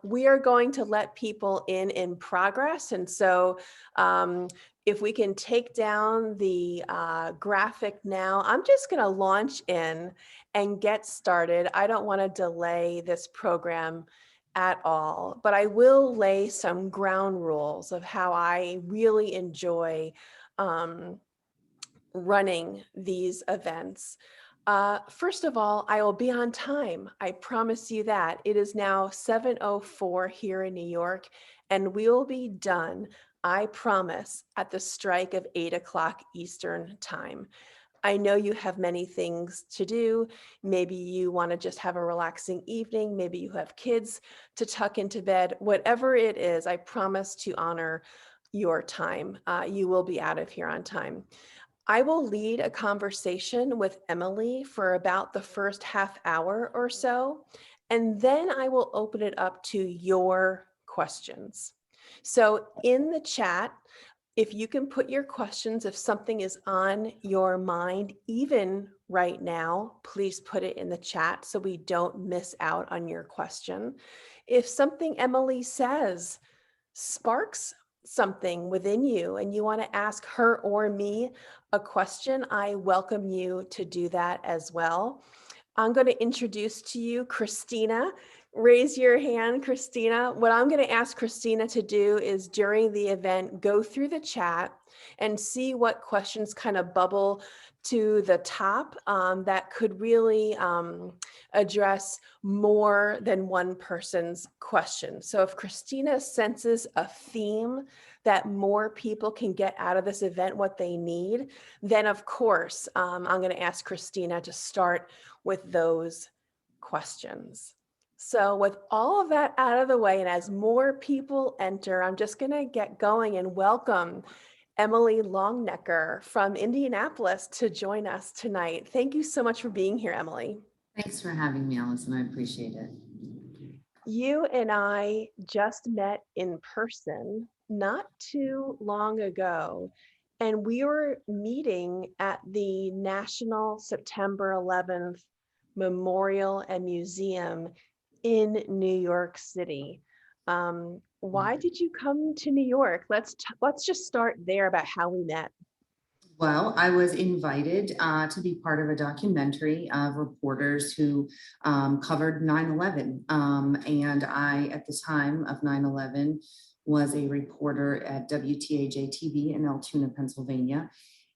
We are going to let people in progress. And so if we can take down the graphic now, I'm just going to launch in and get started. I don't want to delay this program at all, but I will lay some ground rules of how I really enjoy running these events. First of all, I will be on time. I promise you that. It is now 7:04 here in New York, and we will be done, I promise, at the strike of 8 o'clock Eastern time. I know you have many things to do. Maybe you want to just have a relaxing evening. Maybe you have kids to tuck into bed. Whatever it is, I promise to honor your time. You will be out of here on time. I will lead a conversation with Emily for about the first half hour or so, and then I will open it up to your questions. So in the chat, if you can put your questions, if something is on your mind, even right now, please put it in the chat so we don't miss out on your question. If something Emily says sparks something within you and you want to ask her or me a question, I welcome you to do that as well. I'm going to introduce to you Christina. Raise your hand, Christina. What I'm going to ask Christina to do is during the event, go through the chat and see what questions kind of bubble to the top that could really address more than one person's question. So if Christina senses a theme that more people can get out of this event what they need, then of course, I'm going to ask Christina to start with those questions. So with all of that out of the way, and as more people enter, I'm just going to get going and welcome Emily Longnecker from Indianapolis to join us tonight. Thank you so much for being here, Emily. Thanks for having me, Allison. I appreciate it. You and I just met in person not too long ago, and we were meeting at the National September 11th Memorial and Museum in New York City. Why did you come to New York? Let's just start there about how we met. Well, I was invited to be part of a documentary of reporters who covered 9/11. And I, at the time of 9/11, was a reporter at WTAJ TV in Altoona, Pennsylvania.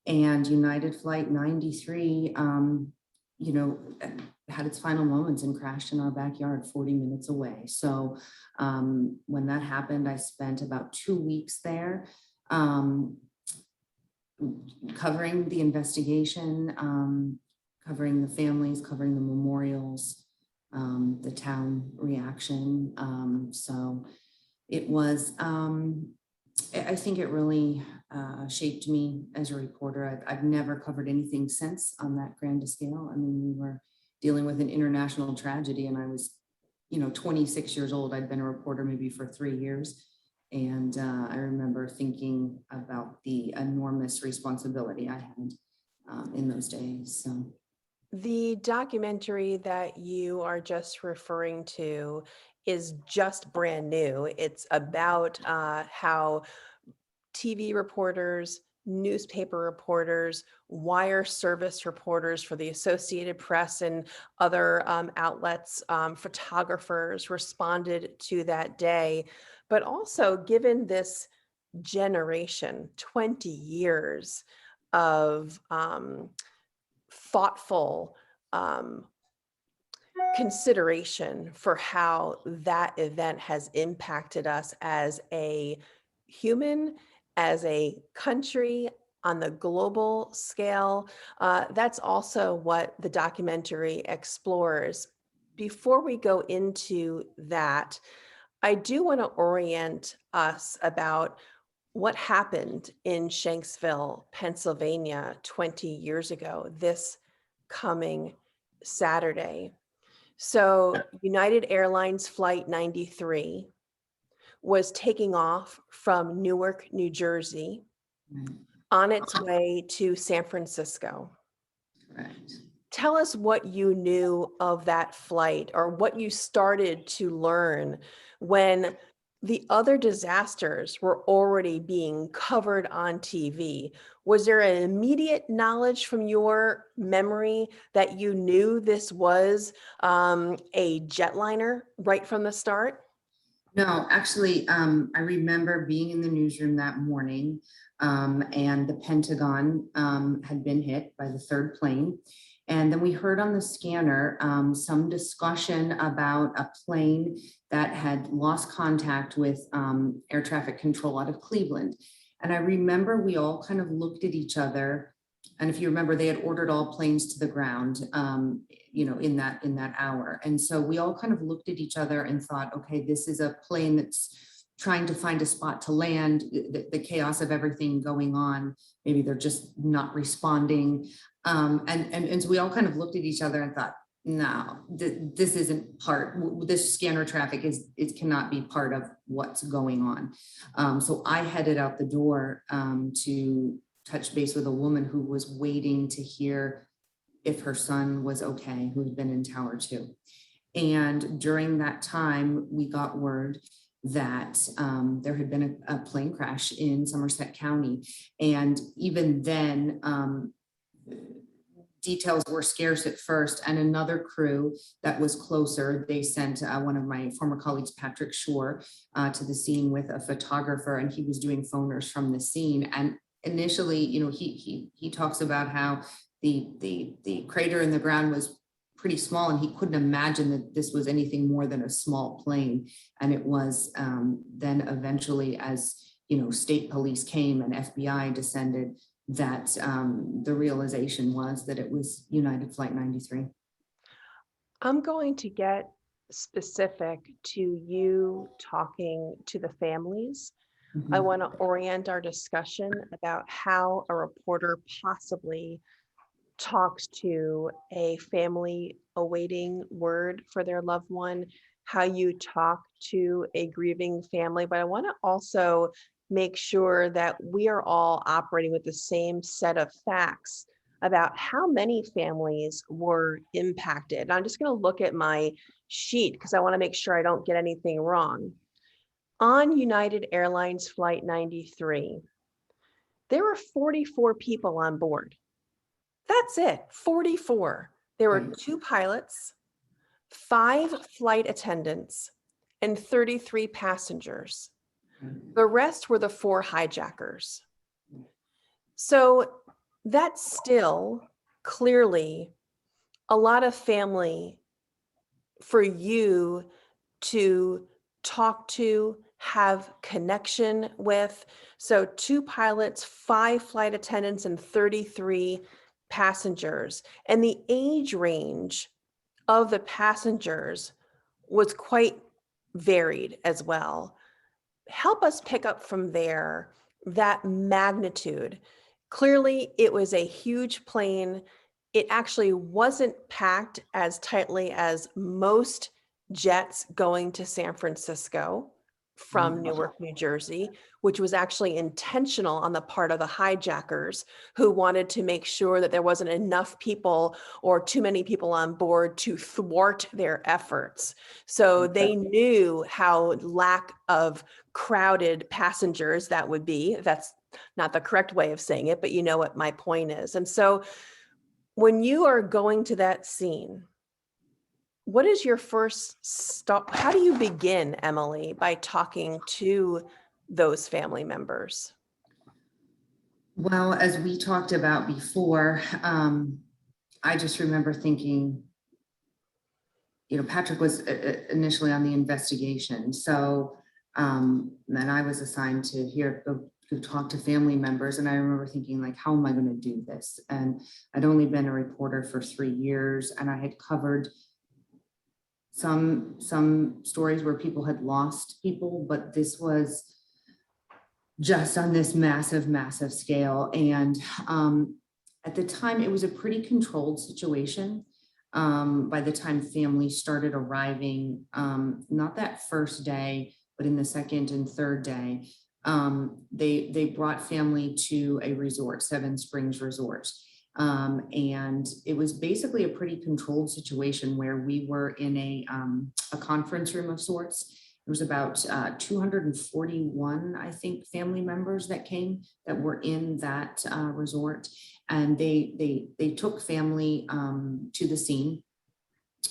And United Flight 93, had its final moments and crashed in our backyard 40 minutes away. So when that happened, I spent about 2 weeks there. Covering the investigation, covering the families, covering the memorials, the town reaction. So it was, I think it really shaped me as a reporter. I've never covered anything since on that grand scale. I mean, we were dealing with an international tragedy and I was, 26 years old. I'd been a reporter maybe for 3 years. And I remember thinking about the enormous responsibility I had in those days. So the documentary that you are just referring to is just brand new. It's about how TV reporters, newspaper reporters, wire service reporters for the Associated Press and other outlets, photographers responded to that day. But also, given this generation, 20 years of thoughtful consideration for how that event has impacted us as a human, as a country, on the global scale. That's also what the documentary explores. Before we go into that, I do want to orient us about what happened in Shanksville, Pennsylvania 20 years ago, this coming Saturday. So United Airlines Flight 93 was taking off from Newark, New Jersey on its way to San Francisco. right. Tell us what you knew of that flight or what you started to learn when the other disasters were already being covered on TV. Was there an immediate knowledge from your memory that you knew this was a jetliner right from the start? No, actually, I remember being in the newsroom that morning, and the Pentagon had been hit by the third plane. And then we heard on the scanner some discussion about a plane that had lost contact with air traffic control out of Cleveland. And I remember we all kind of looked at each other. And if you remember, they had ordered all planes to the ground, in that hour. And so we all kind of looked at each other and thought, okay, this is a plane that's trying to find a spot to land, the chaos of everything going on. Maybe they're just not responding. And so we all kind of looked at each other and thought, no, this isn't this scanner traffic it cannot be part of what's going on. So I headed out the door to touch base with a woman who was waiting to hear if her son was okay, who had been in Tower 2. And during that time, we got word that there had been a plane crash in Somerset County. And even then, details were scarce at first, and another crew that was closer, they sent one of my former colleagues, Patrick Shore, to the scene with a photographer, and he was doing phoners from the scene. And initially, he talks about how the crater in the ground was pretty small, and he couldn't imagine that this was anything more than a small plane. And it was then eventually, as state police came and FBI descended, that the realization was that it was United Flight 93. I'm going to get specific to you talking to the families. I Mhm. want to orient our discussion about how a reporter possibly talks to a family awaiting word for their loved one, how you talk to a grieving family. But I want to also make sure that we are all operating with the same set of facts about how many families were impacted. And I'm just going to look at my sheet because I want to make sure I don't get anything wrong. On United Airlines Flight 93, there were 44 people on board. That's it, 44. There were Right. 2 pilots, 5 flight attendants, and 33 passengers. The rest were the 4 hijackers. So that's still clearly a lot of family for you to talk to, have connection with. So 2 pilots, 5 flight attendants, and 33 passengers. And the age range of the passengers was quite varied as well. Help us pick up from there that magnitude. Clearly, it was a huge plane. It actually wasn't packed as tightly as most jets going to San Francisco from Mhm. Newark, New Jersey, which was actually intentional on the part of the hijackers who wanted to make sure that there wasn't enough people or too many people on board to thwart their efforts. So they knew how lack of crowded passengers that would be. That's not the correct way of saying it, but you know what my point is. And so when you are going to that scene, what is your first stop? How do you begin, Emily, by talking to those family members? Well, as we talked about before, I just remember thinking, Patrick was initially on the investigation. So then I was assigned to go talk to family members. And I remember thinking, like, how am I going to do this? And I'd only been a reporter for 3 years, and I had covered some stories where people had lost people, but this was just on this massive scale. And at the time, it was a pretty controlled situation. By the time families started arriving, not that first day, but in the second and third day, they brought family to a resort, Seven Springs Resort. And it was basically a pretty controlled situation where we were in a conference room of sorts. There was about 241, I think, family members that came that were in that resort, and they took family to the scene.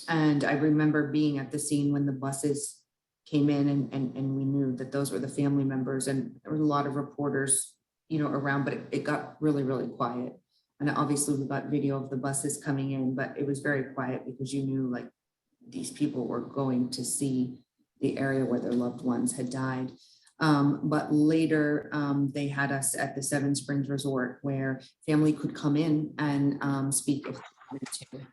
And I remember being at the scene when the buses came in, and we knew that those were the family members, and there were a lot of reporters, around, but it got really, really quiet. And obviously we got video of the buses coming in, but it was very quiet because you knew like these people were going to see the area where their loved ones had died. But later they had us at the Seven Springs Resort where family could come in and speak if they wanted to.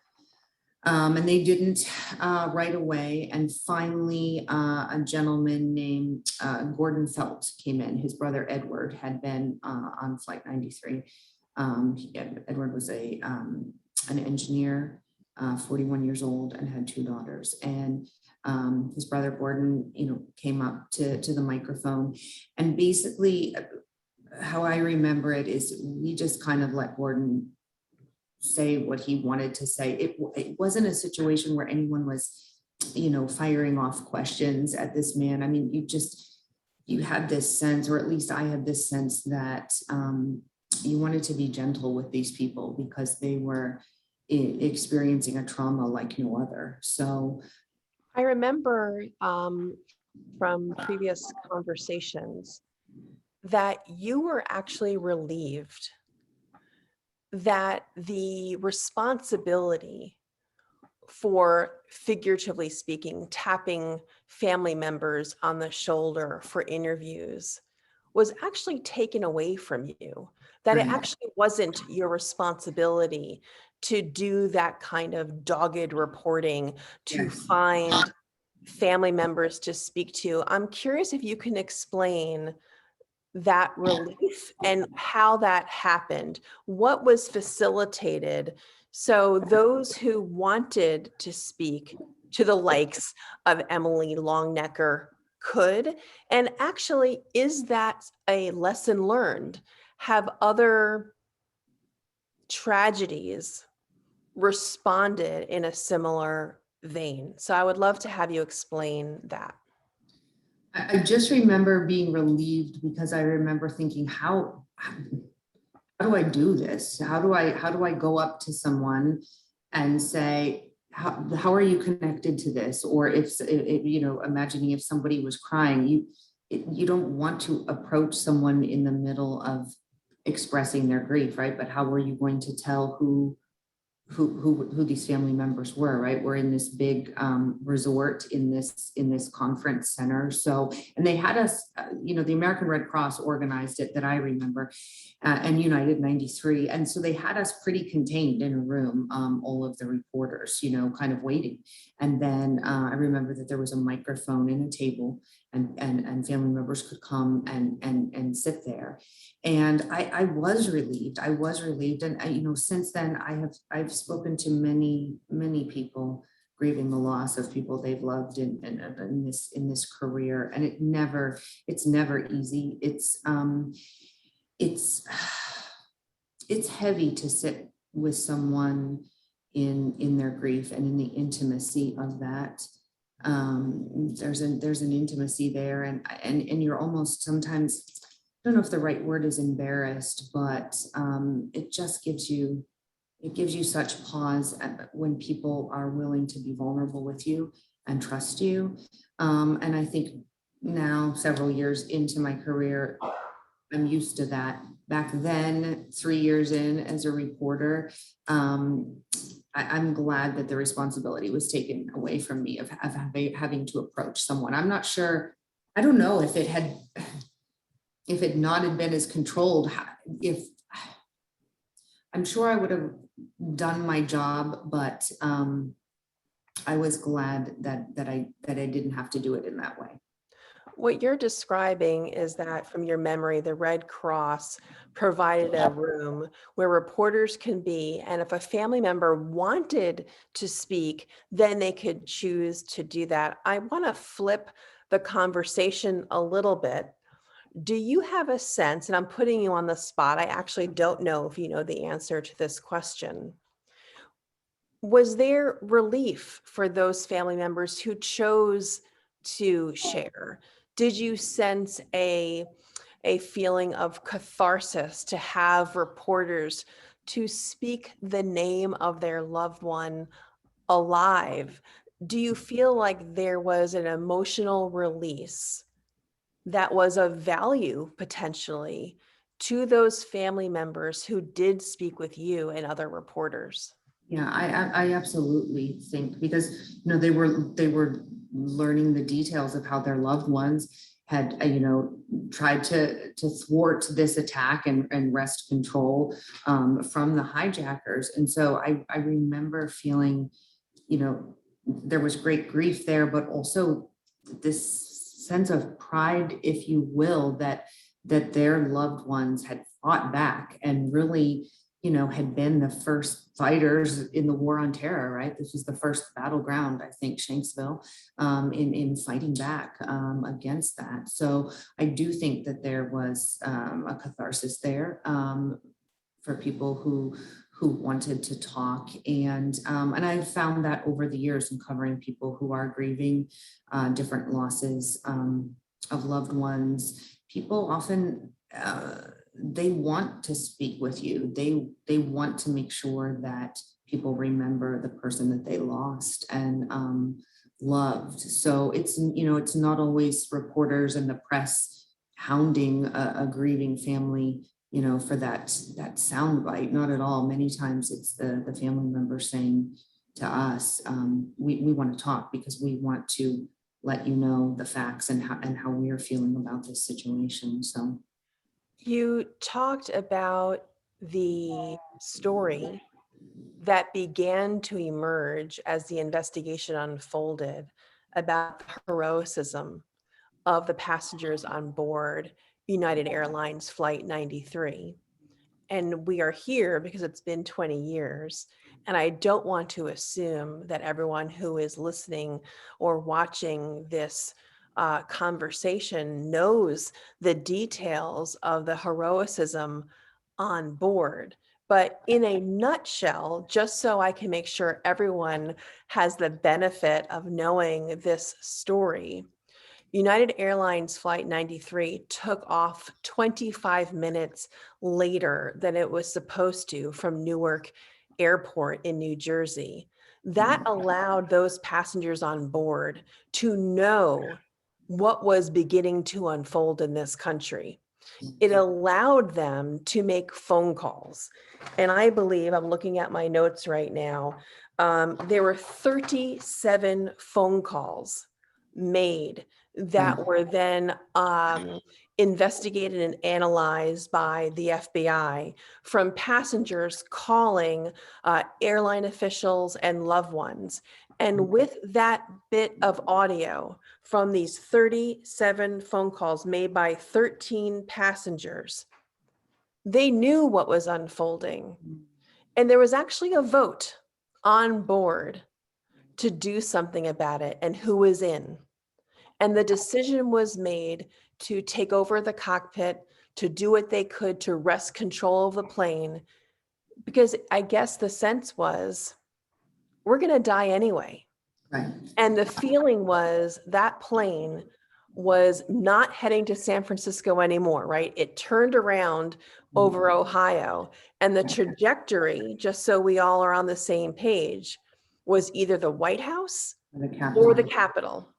And they didn't right away. And finally, a gentleman named Gordon Felt came in. His brother Edward had been on Flight 93. Edward was an engineer, 41 years old, and had 2 daughters. And his brother Gordon, came up to the microphone, and basically, how I remember it is we just kind of let Gordon say what he wanted to say. It wasn't a situation where anyone was, firing off questions at this man. I mean, you had this sense, or at least I had this sense that you wanted to be gentle with these people because they were experiencing a trauma like no other. So I remember from previous conversations that you were actually relieved that the responsibility for, figuratively speaking, tapping family members on the shoulder for interviews was actually taken away from you, that it right. actually wasn't your responsibility to do that kind of dogged reporting, to Yes. find family members to speak to. I'm curious if you can explain that relief and how that happened. What was facilitated so those who wanted to speak to the likes of Emily Longnecker could? And actually, is that a lesson learned? Have other tragedies responded in a similar vein? So I would love to have you explain that. I just remember being relieved because I remember thinking, how do I do this? How do I go up to someone and say, how are you connected to this? Or if imagining if somebody was crying, you don't want to approach someone in the middle of expressing their grief, right? But how are you going to tell who these family members were, right? We're in this big resort in this conference center. So, and they had us, the American Red Cross organized it, that I remember, and United 93. And so they had us pretty contained in a room, all of the reporters, kind of waiting. And then I remember that there was a microphone and a table, and family members could come and sit there. And I was relieved. And since then I've spoken to many people grieving the loss of people they've loved in this career, and it's never easy. It's heavy to sit with someone in their grief and in the intimacy of that. There's an intimacy there, and you're almost sometimes, I don't know if the right word is embarrassed, but it just gives you such pause when people are willing to be vulnerable with you and trust you. And I think now, several years into my career, I'm used to that. Back then, 3 years in as a reporter, I'm glad that the responsibility was taken away from me of having to approach someone. I'm not sure. I don't know if it not had been as controlled, if I'm sure I would have done my job, but I was glad that I didn't have to do it in that way. What you're describing is that from your memory, the Red Cross provided a room where reporters can be, and if a family member wanted to speak, then they could choose to do that. I want to flip the conversation a little bit Do you have a sense, and I'm putting you on the spot, I actually don't know if you know the answer to this question. Was there relief for those family members who chose to share? Did you sense a feeling of catharsis to have reporters to speak the name of their loved one alive? Do you feel like there was an emotional release that was of value potentially to those family members who did speak with you and other reporters? Yeah, I absolutely think, because, they were learning the details of how their loved ones had, tried to thwart this attack and wrest control from the hijackers. And so I remember feeling, there was great grief there, but also this sense of pride, if you will, that their loved ones had fought back and really, had been the first fighters in the war on terror, right? This was the first battleground, I think, Shanksville, in fighting back against that. So I do think that there was a catharsis there for people who wanted to talk. And I've found that over the years in covering people who are grieving different losses of loved ones, people often they want to speak with you. They want to make sure that people remember the person that they lost and loved. So it's not always reporters and the press hounding a grieving family, for that sound bite. Not at all. Many times it's the family member saying to us, we want to talk because we want to let you know the facts and how we are feeling about this situation. So You talked about the story that began to emerge as the investigation unfolded about the heroism of the passengers on board United Airlines Flight 93. And we are here because it's been 20 years. And I don't want to assume that everyone who is listening or watching this conversation knows the details of the heroicism on board. But in a nutshell, just so I can make sure everyone has the benefit of knowing this story, United Airlines Flight 93 took off 25 minutes later than it was supposed to from Newark Airport in New Jersey. That allowed those passengers on board to know what was beginning to unfold in this country. It allowed them to make phone calls. And I believe, I'm looking at my notes right now, there were 37 phone calls made that were then investigated and analyzed by the FBI from passengers calling airline officials and loved ones. And with that bit of audio from these 37 phone calls made by 13 passengers, they knew what was unfolding. And there was actually a vote on board to do something about it and who was in. And the decision was made to take over the cockpit, to do what they could to wrest control of the plane, because I guess the sense was, we're going to die anyway. right. And the feeling was that plane was not heading to San Francisco anymore, right? It turned around over Ohio. And the trajectory, just so we all are on the same page, was either the White House or the Capitol.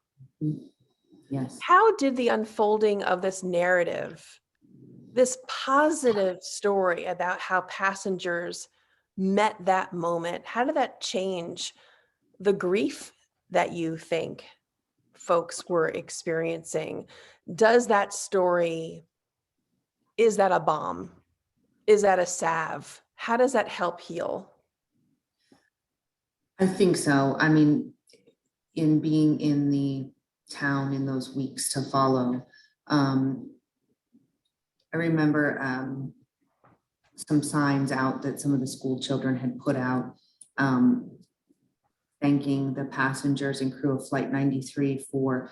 Yes. How did the unfolding of this narrative, this positive story about how passengers met that moment, how did that change the grief that you think folks were experiencing? Does that story, is that a balm? Is that a salve? How does that help heal? I think so. I mean, in being in the town in those weeks to follow, I remember some signs out that some of the school children had put out, thanking the passengers and crew of Flight 93 for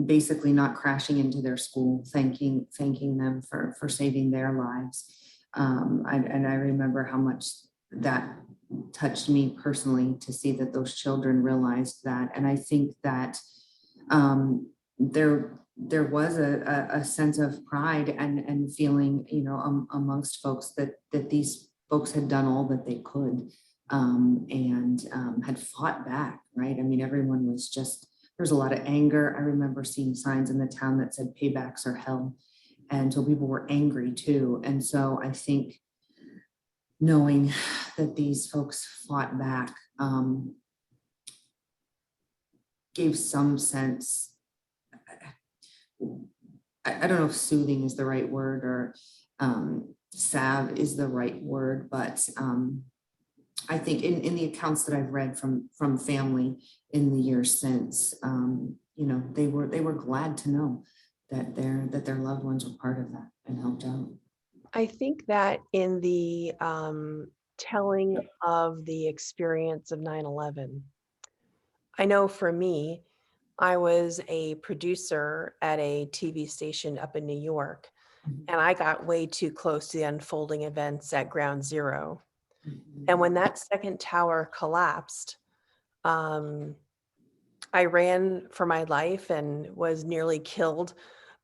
basically not crashing into their school, thanking them for saving their lives. And I remember how much that touched me personally to see that those children realized that. And I think that there was a sense of pride and feeling, amongst folks that these folks had done all that they could, and had fought back, right? I mean, everyone was just, there's a lot of anger. I remember seeing signs in the town that said paybacks are hell. And so people were angry too. And so I think knowing that these folks fought back gave some sense. I don't know if soothing is the right word, or salve is the right word, but I think in the accounts that I've read from family in the years since, they were glad to know that their loved ones were part of that and helped out. I think that in the telling of the experience of 9/11, I know for me, I was a producer at a TV station up in New York, and I got way too close to the unfolding events at Ground Zero. And when that second tower collapsed, I ran for my life and was nearly killed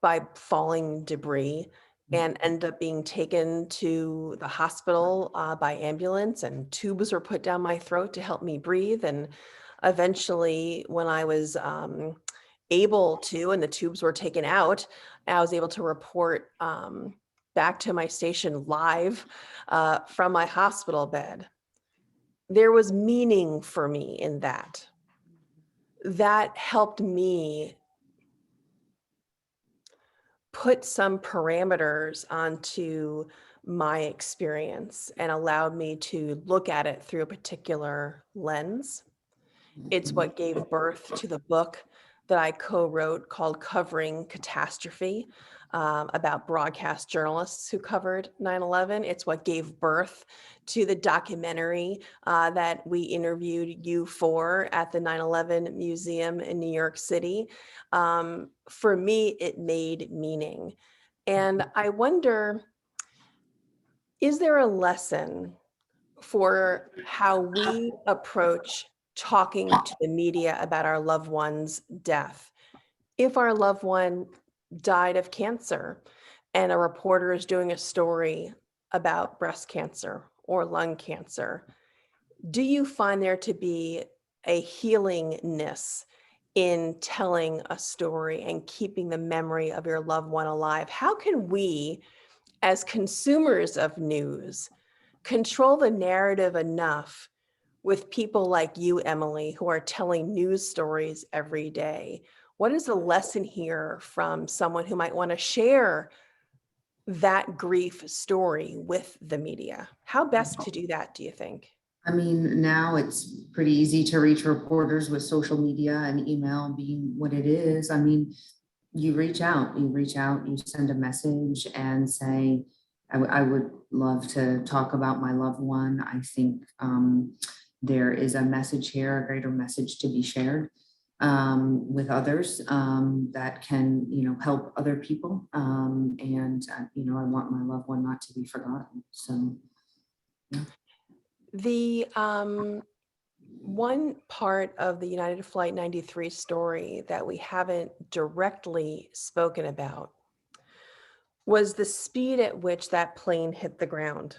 by falling debris, and ended up being taken to the hospital by ambulance, and tubes were put down my throat to help me breathe. And eventually, when I was able to, and the tubes were taken out, I was able to report back to my station live from my hospital bed. There was meaning for me in that. That helped me put some parameters onto my experience and allowed me to look at it through a particular lens. It's what gave birth to the book that I co-wrote called Covering Catastrophe, about broadcast journalists who covered 9/11. It's what gave birth to the documentary that we interviewed you for at the 9/11 Museum in New York City. For me, it made meaning. And I wonder, is there a lesson for how we approach talking to the media about our loved one's death? If our loved one died of cancer and a reporter is doing a story about breast cancer or lung cancer, do you find there to be a healingness in telling a story and keeping the memory of your loved one alive? How can we, as consumers of news, control the narrative enough with people like you, Emily, who are telling news stories every day? What is the lesson here from someone who might want to share that grief story with the media? How best to do that, do you think? I mean, now it's pretty easy to reach reporters with social media and email being what it is. I mean, you reach out, you send a message and say, I would love to talk about my loved one. I think there is a message here, a greater message to be shared with others that can, help other people. And I want my loved one not to be forgotten. So, yeah. The one part of the United Flight 93 story that we haven't directly spoken about was the speed at which that plane hit the ground.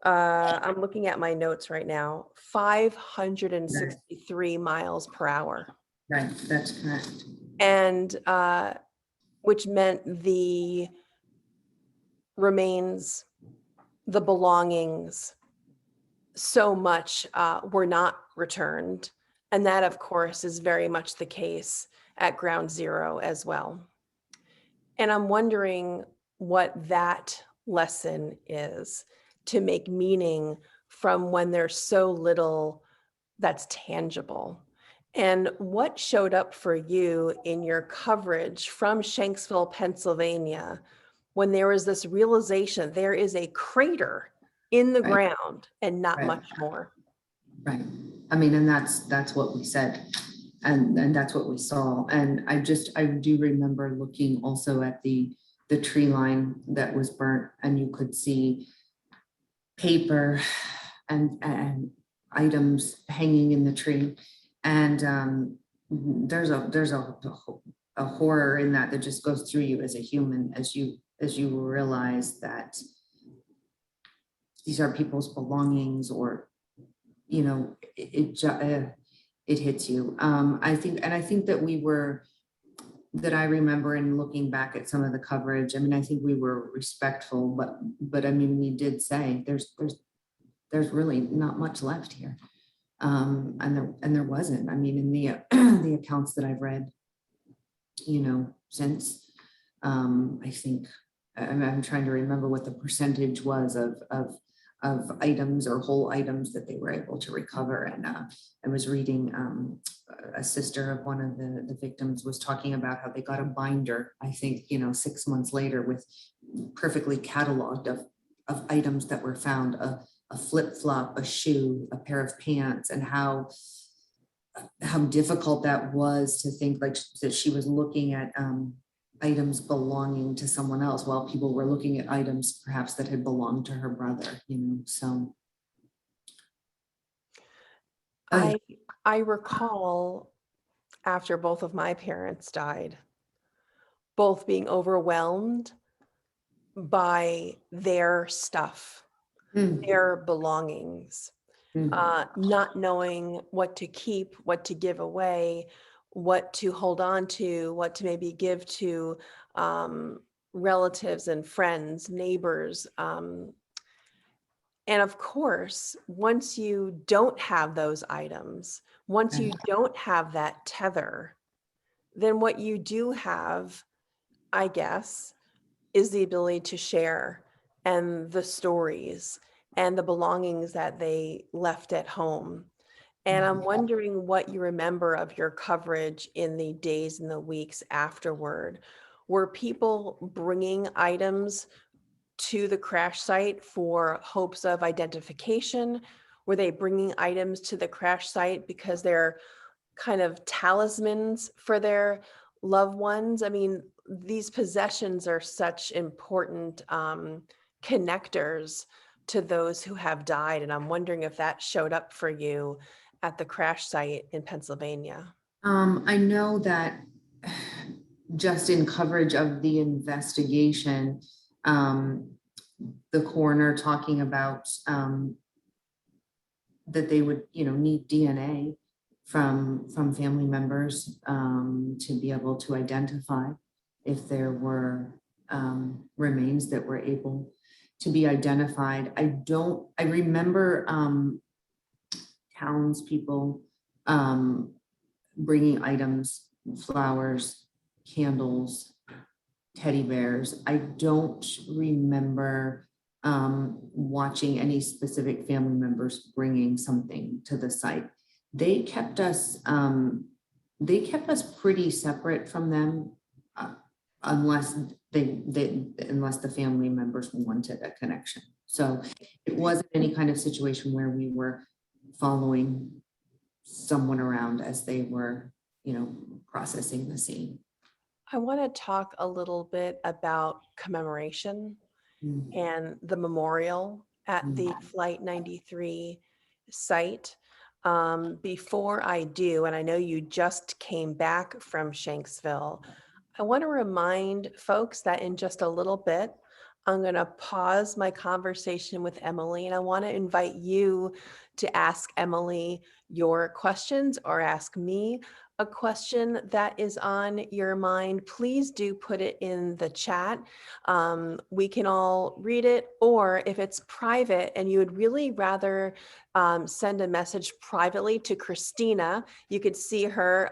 I'm looking at my notes right now, 563 miles per hour. Right, that's correct. And which meant the remains, the belongings, so much were not returned. And that, of course, is very much the case at Ground Zero as well. And I'm wondering what that lesson is, to make meaning from when there's so little that's tangible. And what showed up for you in your coverage from Shanksville, Pennsylvania, when there was this realization there is a crater in the Right. ground and not Right. much more? Right. I mean, and that's what we said. And that's what we saw. And I do remember looking also at the tree line that was burnt, and you could see paper and items hanging in the tree. And there's a horror in that just goes through you as a human, as you realize that these are people's belongings, or it hits you. I think that I remember in looking back at some of the coverage, I mean, I think we were respectful, but I mean, we did say there's really not much left here. And there wasn't. I mean, in the the accounts that I've read, since, I think, I'm trying to remember what the percentage was of items or whole items that they were able to recover. And I was reading, a sister of one of the victims was talking about how they got a binder, I think, 6 months later, with perfectly cataloged of items that were found, a flip-flop, a shoe, a pair of pants, and how difficult that was to think, like, that she was looking at items belonging to someone else while people were looking at items perhaps that had belonged to her brother, so. I recall after both of my parents died, both being overwhelmed by their stuff, Mm, their belongings, mm, not knowing what to keep, what to give away, what to hold on to, what to maybe give to relatives and friends, neighbors. And of course, once you don't have those items, once you right, don't have that tether, then what you do have, I guess, is the ability to share, and the stories and the belongings that they left at home. And I'm mhm. wondering what you remember of your coverage in the days and the weeks afterward. Were people bringing items to the crash site for hopes of identification? Were they bringing items to the crash site because they're kind of talismans for their loved ones? I mean, these possessions are such important connectors to those who have died. And I'm wondering if that showed up for you at the crash site in Pennsylvania. I know that just in coverage of the investigation, um, the coroner talking about that they would, need DNA from family members, to be able to identify if there were remains that were able to be identified. I remember townspeople bringing items, flowers, candles, teddy bears. I don't remember watching any specific family members bringing something to the site. They kept us pretty separate from them, unless unless the family members wanted a connection. So it wasn't any kind of situation where we were following someone around as they were, processing the scene. I want to talk a little bit about commemoration Mm, and the memorial at the mm, Flight 93 site. Before I do, and I know you just came back from Shanksville, I want to remind folks that in just a little bit, I'm going to pause my conversation with Emily, and I want to invite you to ask Emily your questions or ask me a question that is on your mind. Please do put it in the chat. We can all read it, or if it's private and you would really rather send a message privately to Christina, you could see her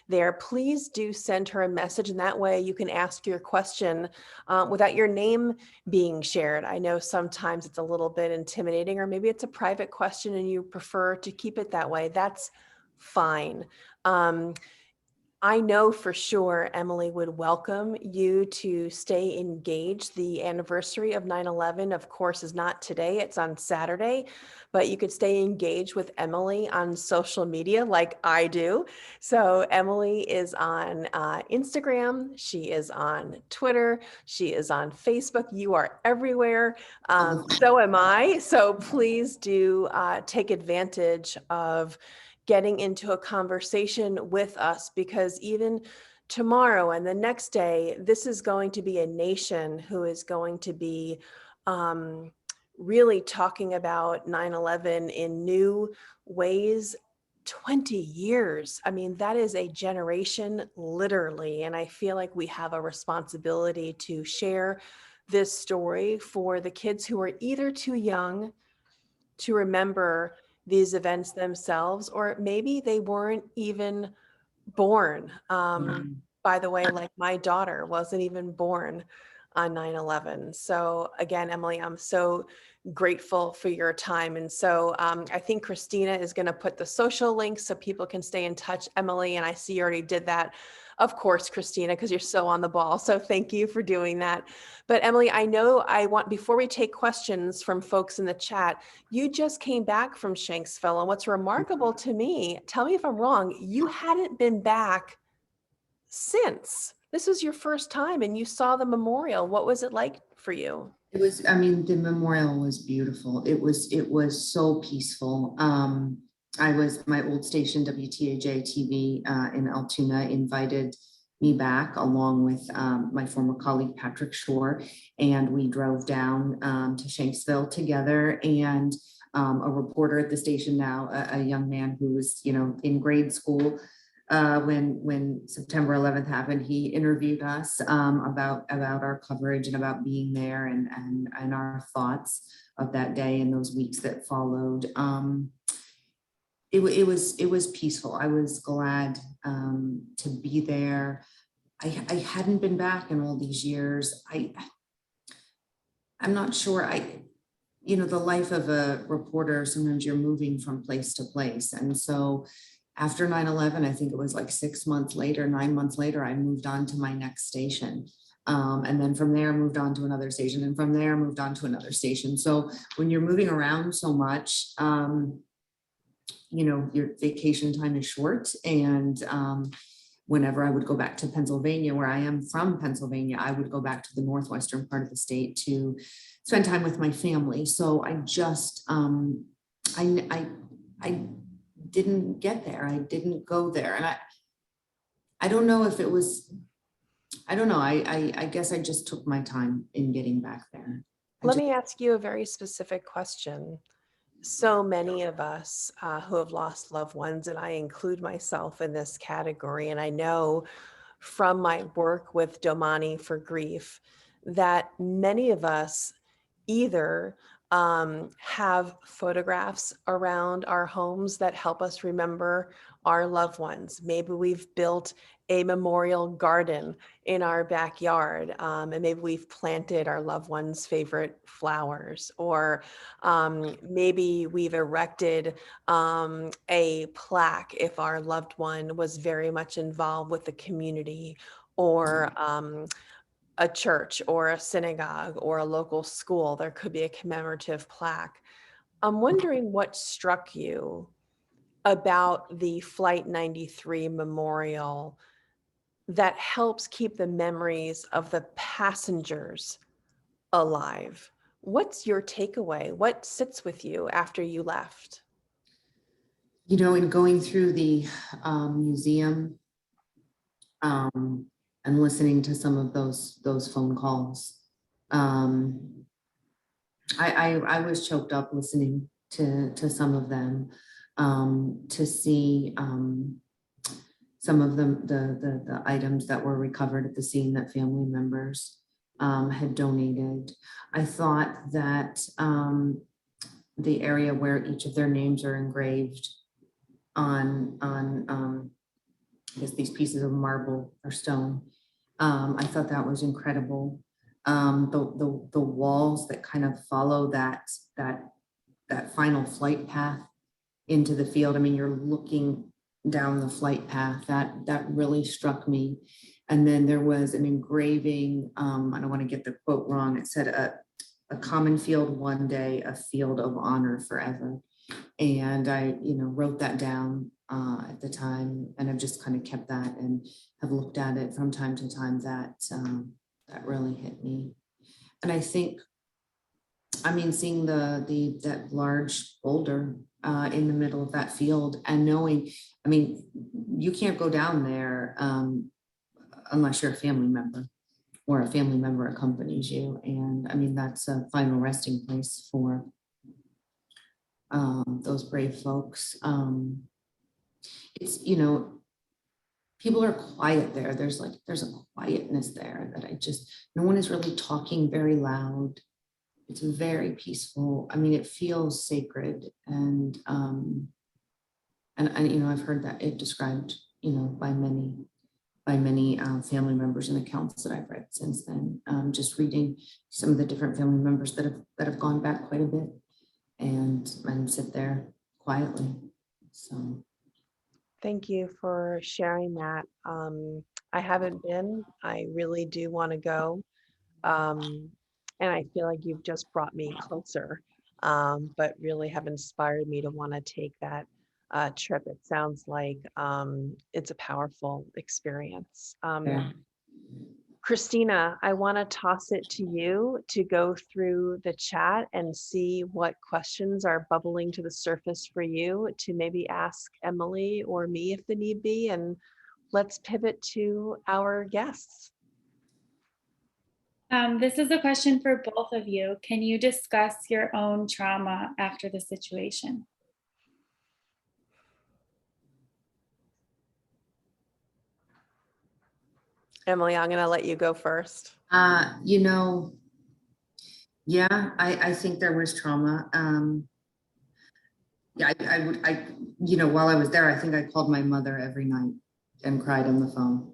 there. Please do send her a message, and that way you can ask your question without your name being shared. I know sometimes it's a little bit intimidating, or maybe it's a private question and you prefer to keep it that way. That's fine. Um, I know for sure Emily would welcome you to stay engaged. The anniversary of 9/11, of course, is not today, it's on Saturday, but you could stay engaged with Emily on social media like I do. So Emily is on Instagram, she is on Twitter, she is on Facebook. You are everywhere. So am I. So please do take advantage of getting into a conversation with us, because even tomorrow and the next day, this is going to be a nation who is going to be really talking about 9/11 in new ways. 20 years. I mean, that is a generation, literally. And I feel like we have a responsibility to share this story for the kids who are either too young to remember these events themselves, or maybe they weren't even born. By the way, like my daughter wasn't even born on 9/11. So again, Emily, I'm so grateful for your time. And so I think Christina is going to put the social links so people can stay in touch, Emily. And I see you already did that. Of course, Christina, because you're so on the ball. So thank you for doing that. But Emily, I know before we take questions from folks in the chat, you just came back from Shanksville. And what's remarkable to me, tell me if I'm wrong, you hadn't been back since. This was your first time and you saw the memorial. What was it like for you? It was, I mean, the memorial was beautiful. It was so peaceful. My old station, WTAJ TV in Altoona, invited me back along with my former colleague, Patrick Shore, and we drove down to Shanksville together. And a reporter at the station now, a young man who was, in grade school, when September 11th happened, he interviewed us about our coverage and about being there, and our thoughts of that day and those weeks that followed. It was peaceful. I was glad to be there. I hadn't been back in all these years. I'm not sure. The life of a reporter, sometimes you're moving from place to place, and so after 9/11, I think it was like 6 months later, 9 months later, I moved on to my next station. And then from there, moved on to another station. And from there, moved on to another station. So when you're moving around so much, your vacation time is short. And whenever I would go back to Pennsylvania, where I am from Pennsylvania, I would go back to the northwestern part of the state to spend time with my family. So I just, I didn't get there. I didn't go there. And I don't know if it was, I don't know. I guess I just took my time in getting back there. Let me ask you a very specific question. So many of us who have lost loved ones, and I include myself in this category, and I know from my work with Domani for Grief that many of us either have photographs around our homes that help us remember our loved ones. Maybe we've built a memorial garden in our backyard, and maybe we've planted our loved ones' favorite flowers, or maybe we've erected a plaque if our loved one was very much involved with the community, or a church or a synagogue or a local school. There could be a commemorative plaque. I'm wondering what struck you about the Flight 93 memorial that helps keep the memories of the passengers alive. What's your takeaway? What sits with you after you left? In going through the museum and listening to some of those phone calls, I was choked up listening to some of them, to see some of the items that were recovered at the scene that family members had donated. I thought that the area where each of their names are engraved on I guess these pieces of marble or stone, I thought that was incredible. The walls that kind of follow that final flight path into the field. I mean, you're looking down the flight path. That really struck me. And then there was an engraving, I don't want to get the quote wrong. It said a common field one day, a field of honor forever. And I, wrote that down at the time, and I've just kind of kept that and have looked at it from time to time. That really hit me. And I think, seeing that large boulder in the middle of that field, and knowing, you can't go down there unless you're a family member or a family member accompanies you. And that's a final resting place for those brave folks. It's, people are quiet there. There's a quietness there that no one is really talking very loud. It's very peaceful. It feels sacred. And I've heard that it described, by many family members and accounts that I've read since then. Just reading some of the different family members that have gone back quite a bit and sit there quietly. So. Thank you for sharing that. I haven't been. I really do want to go. And I feel like you've just brought me closer, but really have inspired me to want to take that trip. It sounds like it's a powerful experience. Yeah. Christina, I want to toss it to you to go through the chat and see what questions are bubbling to the surface for you to maybe ask Emily or me if the need be, and let's pivot to our guests. This is a question for both of you. Can you discuss your own trauma after the situation? Emily, I'm going to let you go first. Yeah, I think there was trauma. Yeah, while I was there, I think I called my mother every night and cried on the phone.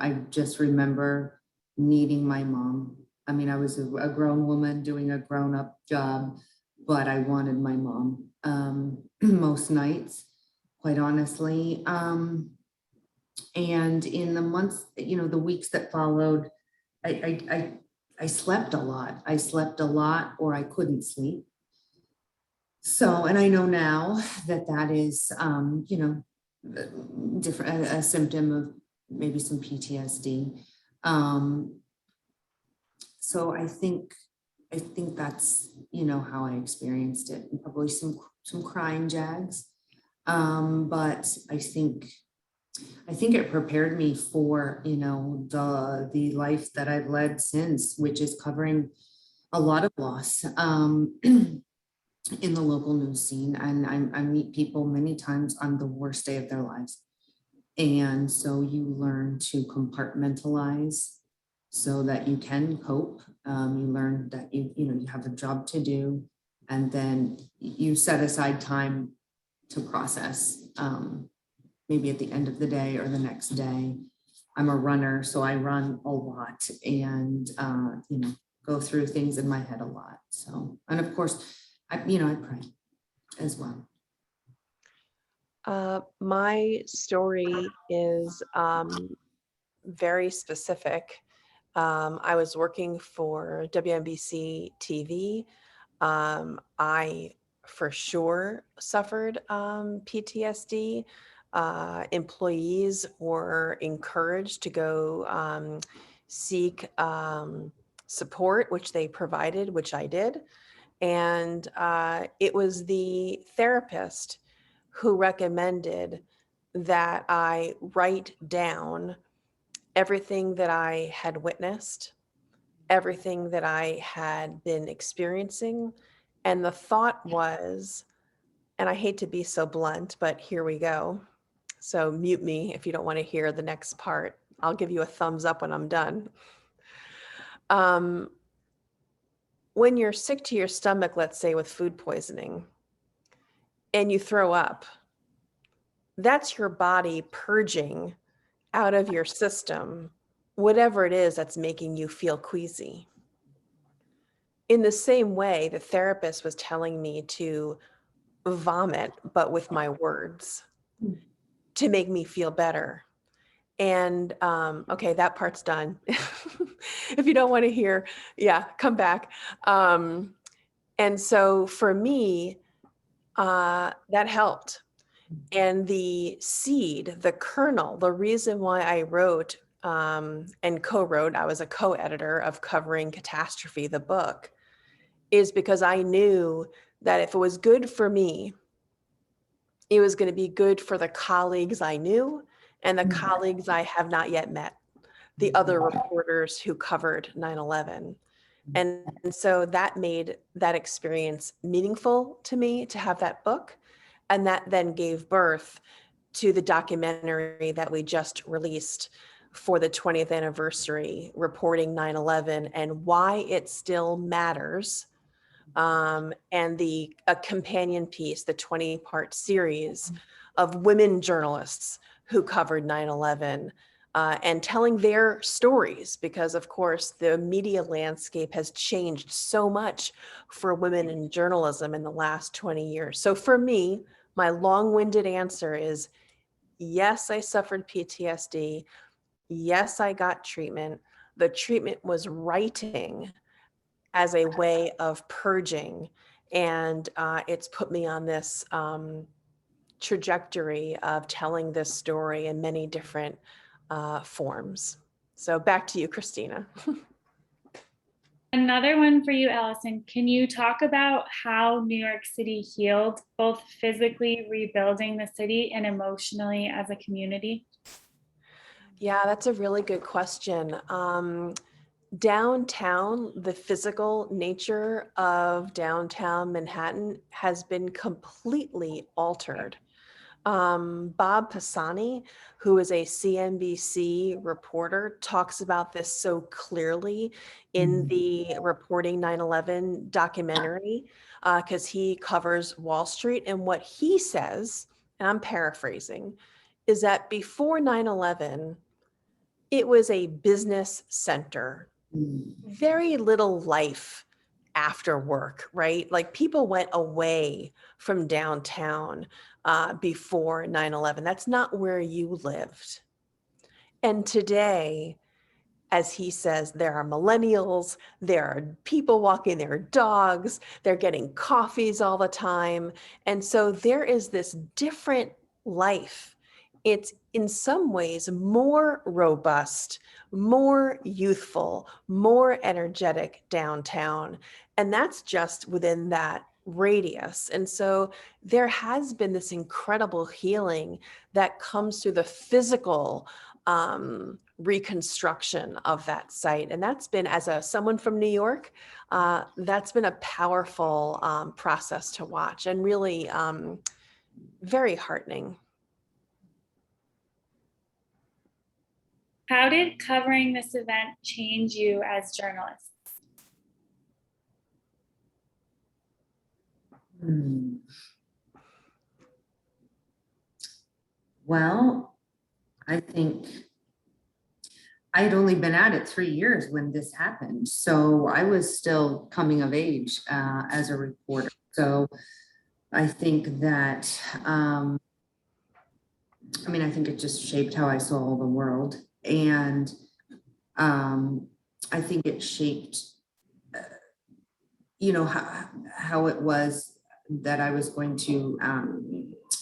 I just remember needing my mom. I was a grown woman doing a grown-up job, but I wanted my mom most nights, quite honestly. And in the months, the weeks that followed, I slept a lot. I slept a lot, or I couldn't sleep. So, and I know now that is, different, a symptom of maybe some PTSD. So I think that's, how I experienced it, and probably some crying jags. But I think it prepared me for, the life that I've led since, which is covering a lot of loss in the local news scene. And I meet people many times on the worst day of their lives. And so you learn to compartmentalize so that you can cope. You learn that you have a job to do, and then you set aside time to process. Maybe at the end of the day or the next day. I'm a runner, so I run a lot and, go through things in my head a lot. So, and of course, I pray as well. My story is very specific. I was working for WNBC TV. I for sure suffered PTSD. Employees were encouraged to go seek support, which they provided, which I did. And it was the therapist who recommended that I write down everything that I had witnessed, everything that I had been experiencing. And the thought was, and I hate to be so blunt, but here we go. So mute me if you don't want to hear the next part. I'll give you a thumbs up when I'm done. When you're sick to your stomach, let's say with food poisoning, and you throw up, that's your body purging out of your system whatever it is that's making you feel queasy. In the same way, the therapist was telling me to vomit, but with my words. to make me feel better. And okay, that part's done. If you don't want to hear, yeah, come back. And so for me, that helped. And the seed, the kernel, the reason why I wrote and co-wrote, I was a co-editor of Covering Catastrophe, the book, is because I knew that if it was good for me, it was going to be good for the colleagues I knew and the colleagues I have not yet met, the other reporters who covered 9/11. And so that made that experience meaningful to me to have that book. And that then gave birth to the documentary that we just released for the 20th anniversary, reporting 9/11 and why it still matters. And a companion piece, the 20-part series of women journalists who covered 9/11 and telling their stories, because of course the media landscape has changed so much for women in journalism in the last 20 years. So for me, my long-winded answer is yes, I suffered PTSD. Yes, I got treatment. The treatment was writing as a way of purging. And it's put me on this trajectory of telling this story in many different forms. So back to you, Christina. Another one for you, Allison. Can you talk about how New York City healed, both physically rebuilding the city and emotionally as a community? Yeah, that's a really good question. Downtown, the physical nature of downtown Manhattan has been completely altered. Bob Pisani, who is a CNBC reporter, talks about this so clearly in the Reporting 9/11 documentary, because he covers Wall Street. And what he says, and I'm paraphrasing, is that before 9/11, it was a business center, very little life after work, right? Like people went away from downtown before 9/11. That's not where you lived. And today, as he says, there are millennials, there are people walking their dogs, they're getting coffees all the time. And so there is this different life. It's in some ways more robust, more youthful, more energetic downtown. And that's just within that radius. And so there has been this incredible healing that comes through the physical reconstruction of that site. And that's been, as someone from New York, that's been a powerful process to watch and really very heartening. How did covering this event change you as journalists? Well, I think I'd only been at it 3 years when this happened. So I was still coming of age as a reporter. So I think that, I think it just shaped how I saw the world. And I think it shaped, how it was that I was going to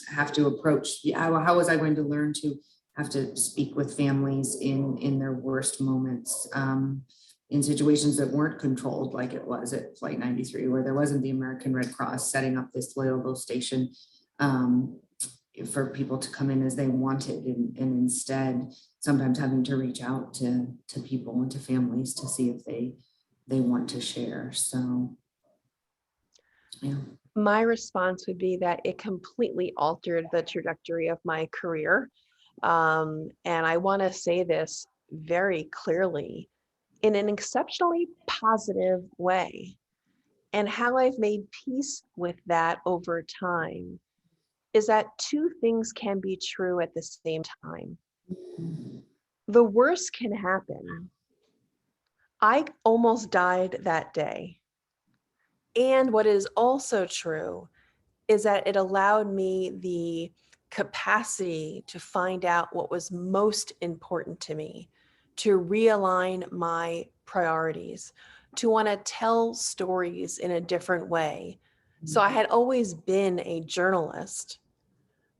have to approach, how was I going to learn to have to speak with families in their worst moments, in situations that weren't controlled like it was at Flight 93, where there wasn't the American Red Cross setting up this loyal station for people to come in as they wanted, and instead sometimes having to reach out to people and to families to see if they want to share. So, yeah. My response would be that it completely altered the trajectory of my career. And I want to say this very clearly in an exceptionally positive way. And how I've made peace with that over time is that two things can be true at the same time. The worst can happen. I almost died that day. And what is also true is that it allowed me the capacity to find out what was most important to me, to realign my priorities, to want to tell stories in a different way. So I had always been a journalist,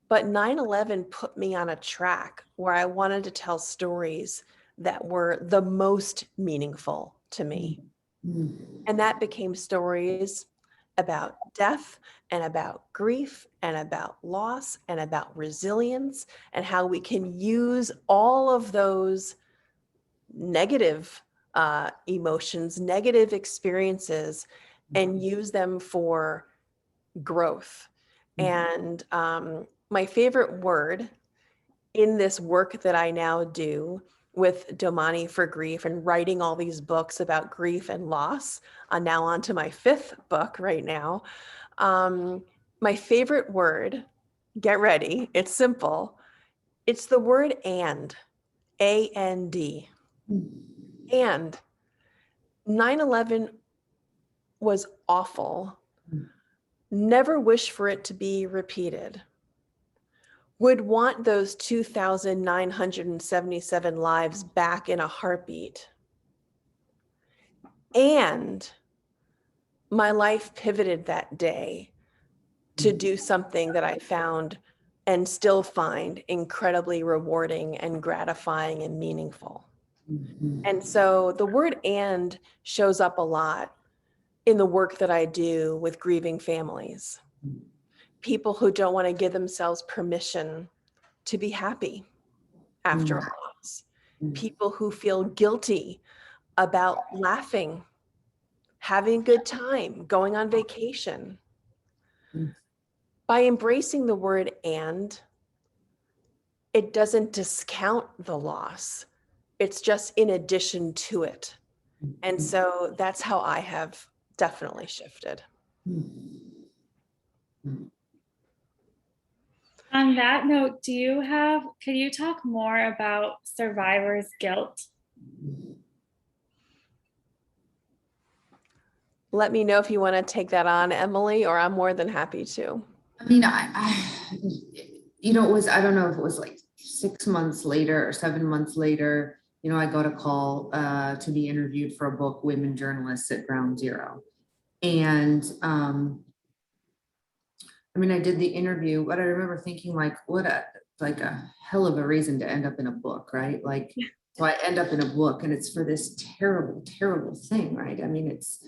but 9/11 put me on a track where I wanted to tell stories that were the most meaningful to me. And that became stories about death and about grief and about loss and about resilience and how we can use all of those negative emotions, negative experiences, and use them for growth. And my favorite word in this work that I now do with Domani for Grief and writing all these books about grief and loss, I'm now on to my 5th book right now. My favorite word, get ready, it's simple. It's the word and, A-N-D. And 9/11 was awful. Never wish for it to be repeated. Would want those 2,977 lives back in a heartbeat. And my life pivoted that day to do something that I found and still find incredibly rewarding and gratifying and meaningful. And so the word and shows up a lot in the work that I do with grieving families. People who don't want to give themselves permission to be happy after a loss. People who feel guilty about laughing, having a good time, going on vacation. By embracing the word and, it doesn't discount the loss. It's just in addition to it. And so that's how I have definitely shifted. On that note, could you talk more about survivor's guilt? Let me know if you want to take that on, Emily, or I'm more than happy to. I mean, it was, I don't know if it was like 6 months later or 7 months later, I got a call to be interviewed for a book, Women Journalists at Ground Zero. And I did the interview, but I remember thinking like, what a hell of a reason to end up in a book, right? Like, so I end up in a book and it's for this terrible, terrible thing, right? I mean, it's,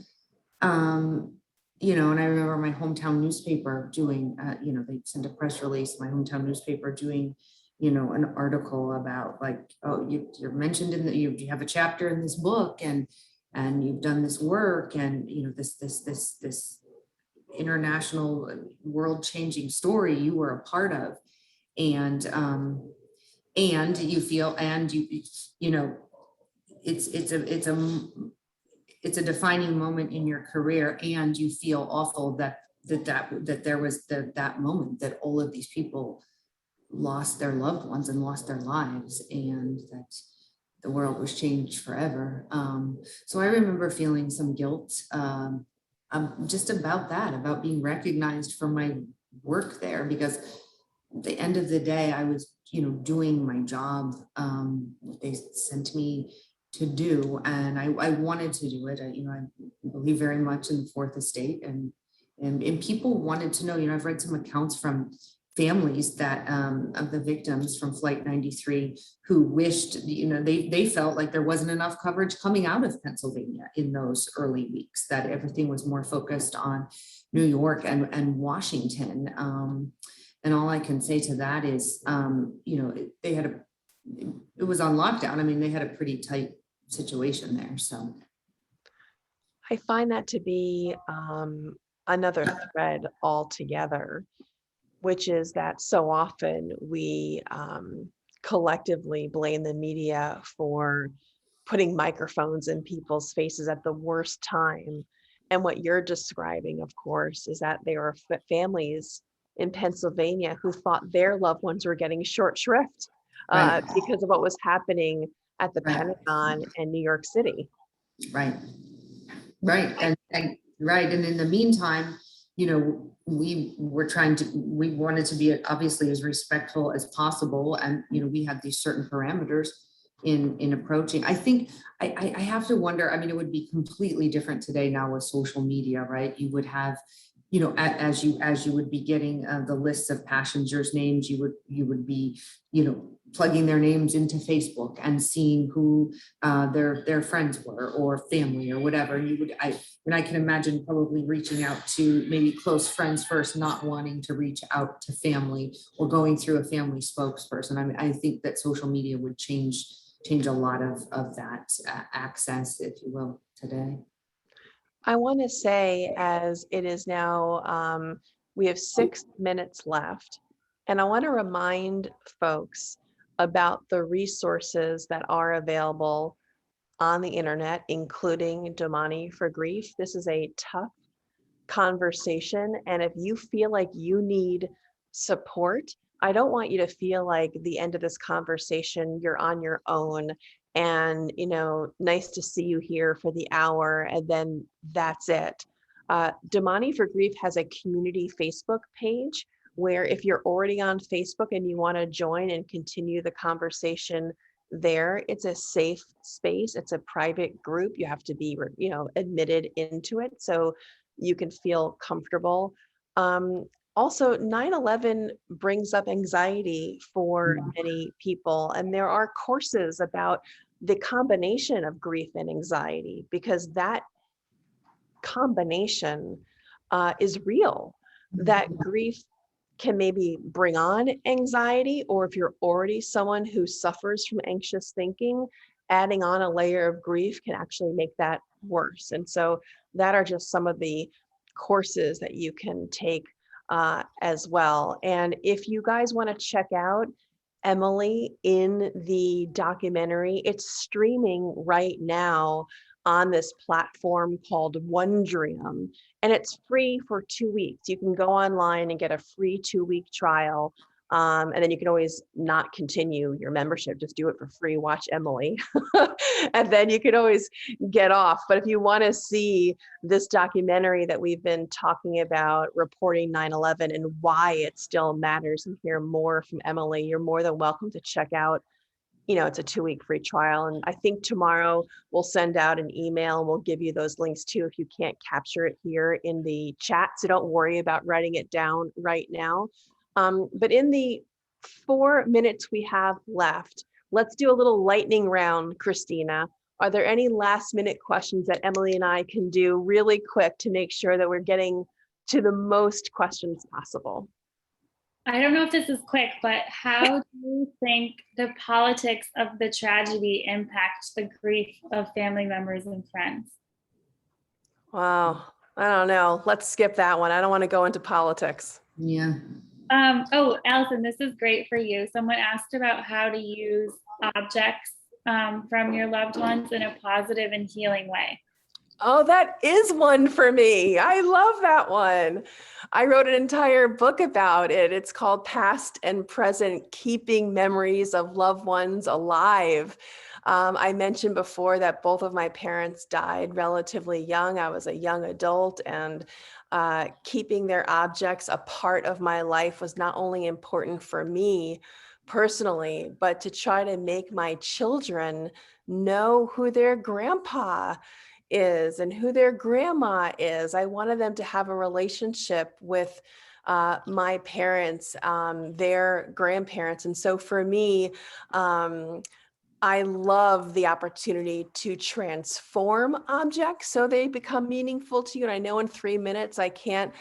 and I remember my hometown newspaper doing, they sent a press release, my hometown newspaper doing, an article about like, oh, you're mentioned in you have a chapter in this book and you've done this work and, this international world-changing story you were a part of. And you feel, and it's a defining moment in your career, and you feel awful that there was that moment that all of these people lost their loved ones and lost their lives, and that the world was changed forever. So I remember feeling some guilt just about that, about being recognized for my work there, because at the end of the day, I was, doing my job, what they sent me to do. And I wanted to do it. I believe very much in the fourth estate, and people wanted to know, I've read some accounts from families that of the victims from Flight 93 who wished, they felt like there wasn't enough coverage coming out of Pennsylvania in those early weeks, that everything was more focused on New York and Washington. And all I can say to that is, it was on lockdown. I mean, they had a pretty tight situation there. So I find that to be another thread altogether, which is that so often we collectively blame the media for putting microphones in people's faces at the worst time. And what you're describing, of course, is that there are families in Pennsylvania who thought their loved ones were getting short shrift Right. because of what was happening at the Right. Pentagon and New York City. Right. And right. And in the meantime, we wanted to be obviously as respectful as possible. And, we had these certain parameters in approaching. I think I have to wonder, it would be completely different today now with social media, right? You would have, as you would be getting the lists of passengers' names, you would be, plugging their names into Facebook and seeing who their friends were or family or whatever. I can imagine probably reaching out to maybe close friends first, not wanting to reach out to family or going through a family spokesperson. I think that social media would change a lot of that access, if you will, today. I want to say, as it is now, we have 6 minutes left, and I want to remind folks about the resources that are available on the internet, including Domani for Grief. This is a tough conversation, and if you feel like you need support, I don't want you to feel like the end of this conversation, you're on your own and, nice to see you here for the hour, and then that's it. Damani for Grief has a community Facebook page where if you're already on Facebook and you want to join and continue the conversation there, it's a safe space. It's a private group. You have to be, admitted into it so you can feel comfortable. Also, 9/11 brings up anxiety for many people, and there are courses about the combination of grief and anxiety, because that combination is real. That grief can maybe bring on anxiety, or if you're already someone who suffers from anxious thinking, adding on a layer of grief can actually make that worse. And so that are just some of the courses that you can take as well. And if you guys want to check out Emily in the documentary, it's streaming right now on this platform called Wondrium, and it's free for 2 weeks. You can go online and get a free 2-week trial. And then you can always not continue your membership, just do it for free, watch Emily. And then you can always get off. But if you want to see this documentary that we've been talking about, reporting 9/11 and why it still matters, and hear more from Emily, you're more than welcome to check out. It's a 2-week free trial. And I think tomorrow we'll send out an email and we'll give you those links too, if you can't capture it here in the chat. So don't worry about writing it down right now. But in the 4 minutes we have left, let's do a little lightning round, Christina. Are there any last minute questions that Emily and I can do really quick to make sure that we're getting to the most questions possible? I don't know if this is quick, but how do you think the politics of the tragedy impact the grief of family members and friends? Wow, I don't know. Let's skip that one. I don't want to go into politics. Yeah. Oh, Allison, this is great for you. Someone asked about how to use objects from your loved ones in a positive and healing way. Oh, that is one for me. I love that one. I wrote an entire book about it. It's called Past and Present: Keeping Memories of Loved Ones Alive. I mentioned before that both of my parents died relatively young. I was a young adult, and keeping their objects a part of my life was not only important for me personally, but to try to make my children know who their grandpa is and who their grandma is. I wanted them to have a relationship with my parents, their grandparents. And so for me, I love the opportunity to transform objects so they become meaningful to you. And I know in 3 minutes, I can't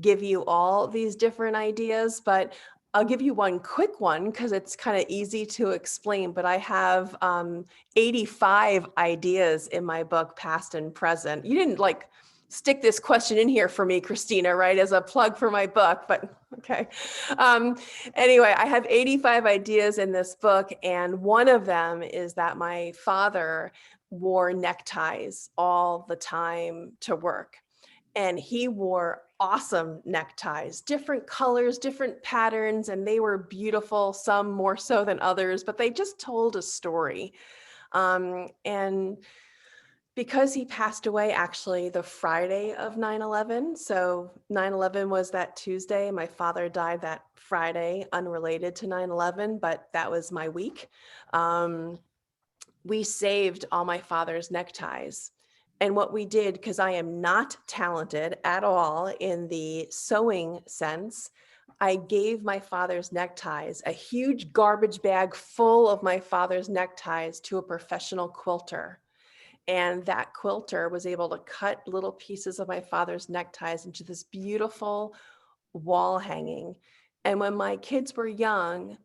give you all these different ideas, but I'll give you one quick one because it's kind of easy to explain. But I have 85 ideas in my book, Past and Present. You didn't stick this question in here for me, Christina, right, as a plug for my book, but okay. Anyway, I have 85 ideas in this book, and one of them is that my father wore neckties all the time to work. And he wore awesome neckties, different colors, different patterns, and they were beautiful, some more so than others, but they just told a story. And Because he passed away actually the Friday of 9/11. So 9/11 was that Tuesday. My father died that Friday, unrelated to 9/11, but that was my week. Um, we saved all my father's neckties. And what we did, because I am not talented at all in the sewing sense, I gave my father's neckties, a huge garbage bag full of my father's neckties, to a professional quilter. And that quilter was able to cut little pieces of my father's neckties into this beautiful wall hanging. And when my kids were young,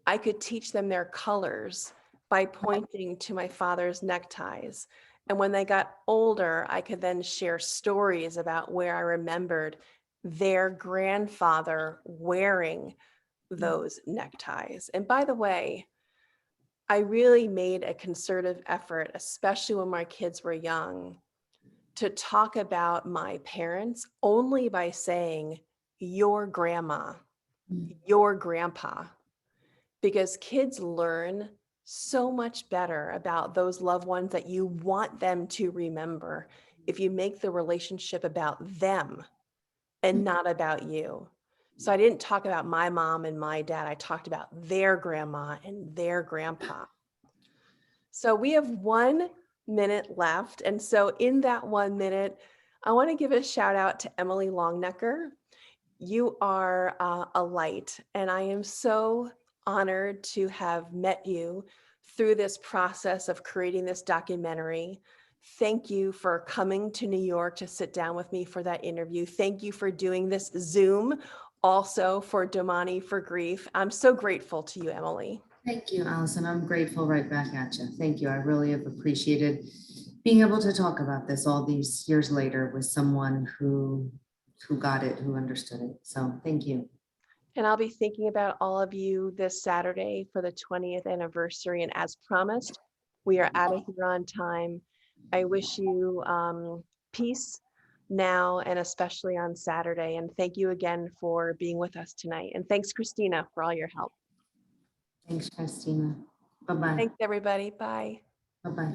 I could teach them their colors by pointing to my father's neckties. And when they got older, I could then share stories about where I remembered their grandfather wearing those neckties. And by the way, I really made a concerted effort, especially when my kids were young, to talk about my parents only by saying your grandma, your grandpa, because kids learn so much better about those loved ones that you want them to remember if you make the relationship about them and not about you. So I didn't talk about my mom and my dad. I talked about their grandma and their grandpa. So we have 1 minute left. And so in that 1 minute, I want to give a shout out to Emily Longnecker. You are a light, and I am so honored to have met you through this process of creating this documentary. Thank you for coming to New York to sit down with me for that interview. Thank you for doing this Zoom, also for Domani for Grief. I'm so grateful to you, Emily. Thank you, Allison. I'm grateful right back at you. Thank you. I really have appreciated being able to talk about this all these years later with someone who got it, who understood it. So thank you. And I'll be thinking about all of you this Saturday for the 20th anniversary. And as promised, we are out of here on time. I wish you peace now and especially on Saturday. And thank you again for being with us tonight. And thanks, Christina, for all your help. Thanks, Christina. Bye-bye. Thanks, everybody. Bye. Bye-bye.